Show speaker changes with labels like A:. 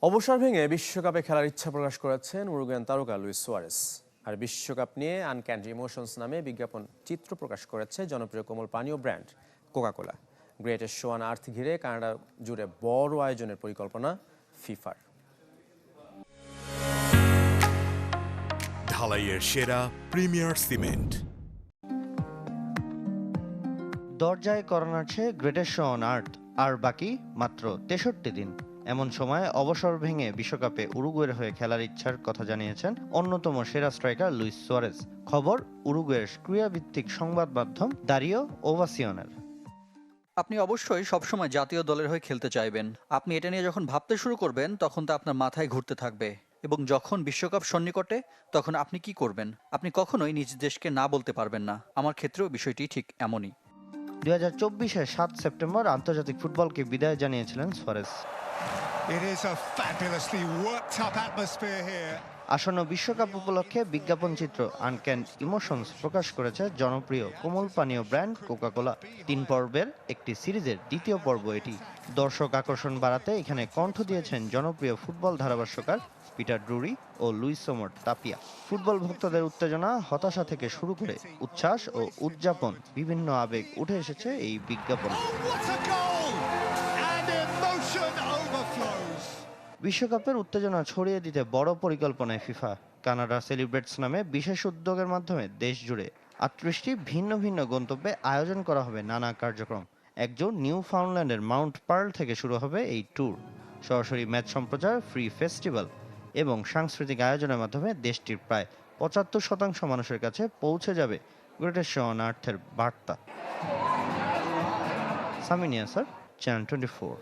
A: অবসর ভেঙে বিশ্বকাপে খেলার ইচ্ছা প্রকাশ করেছেন উরুগুয়ান তারকা লুইস সুয়ারেস। আর বিশ্বকাপ নিয়ে আনক্যান্ড ইমোশনস নামে বিজ্ঞাপন চিত্র প্রকাশ করেছে জনপ্রিয় কোমল পানীয় brand Coca-Cola. Greatest show on earth ঘিরে কানাডা জুড়ে বড় আয়োজনের পরিকল্পনা ফিফার।
B: ঢালাইয়ের সেরা প্রিমিয়ার সিমেন্ট।
C: দরজায় করা নাড়ছে গ্রেটেস্ট শো অন আর্থ, আর বাকি মাত্র 63 দিন। এমন সময় অবসর ভেঙে বিশ্বকাপে উরুগুয়ের হয়ে খেলার ইচ্ছার কথা জানিয়েছেন অন্যতম সেরা স্ট্রাইকার লুইস সুয়ারেস। খবর উরুগুয়ের ক্রীড়াভিত্তিক সংবাদ মাধ্যম দারিও ওভাসিওনের।
D: আপনি অবশ্যই সবসময় জাতীয় দলের হয়ে খেলতে চাইবেন। আপনি এটা নিয়ে যখন ভাবতে শুরু করবেন তখন তা আপনার মাথায় ঘুরতে থাকবে, এবং যখন বিশ্বকাপ সন্নিকটে তখন আপনি কি করবেন? আপনি কখনোই নিজ দেশকে না বলতে পারবেন না। আমার ক্ষেত্রেও বিষয়টি ঠিক এমনই।
C: 2024-এর 7 সেপ্টেম্বর আন্তর্জাতিক ফুটবলকে বিদায় জানিয়েছিলেন Suarez.
E: It is a fabulously worked up atmosphere here.
C: আসন্ন বিশ্বকাপ উপলক্ষে বিজ্ঞাপন চিত্র আনক্যান্ড ইমোশনস প্রকাশ করেছে জনপ্রিয় কোমল পানীয় ব্র্যান্ড কোকা-কোলা। 3 পর্বের একটি সিরিজের দ্বিতীয় পর্ব এটি। দর্শক আকর্ষণ বাড়াতে এখানে কণ্ঠ দিয়েছেন জনপ্রিয় ফুটবল ধারাভাষ্যকার পিটার ড্রুরি ও লুইস ওমর তাপিয়া। ফুটবল ভক্তদের উত্তেজনা, হতাশা থেকে শুরু করে উচ্ছ্বাস ও উদযাপন, বিভিন্ন আবেগ উঠে এসেছে এই বিজ্ঞাপনে।
E: What a goal! And emotion overflows.
C: বিশ্বকাপের উত্তেজনা ছড়িয়ে দিতে বড় পরিকল্পনায় ফিফা। কানাডা সেলিব্রেটস নামে বিশেষ উদ্যোগের মাধ্যমে দেশ জুড়ে 38টি ভিন্ন ভিন্ন গন্তব্যে আয়োজন করা হবে নানা কার্যক্রম। একজন নিউ ফাউন্ডল্যান্ডের মাউন্ট পার্ল থেকে শুরু হবে এই ট্যুর। সরাসরি ম্যাচ সম্প্রচার, ফ্রি ফেস্টিভ্যাল এবং সাংস্কৃতিক আয়োজনের মাধ্যমে দেশটির প্রায় 75% মানুষের কাছে পৌঁছে যাবে গ্রেটেস্ট শো অন আর্থের বার্তা। সামিনিয়া স্যার, চ্যানেল 24।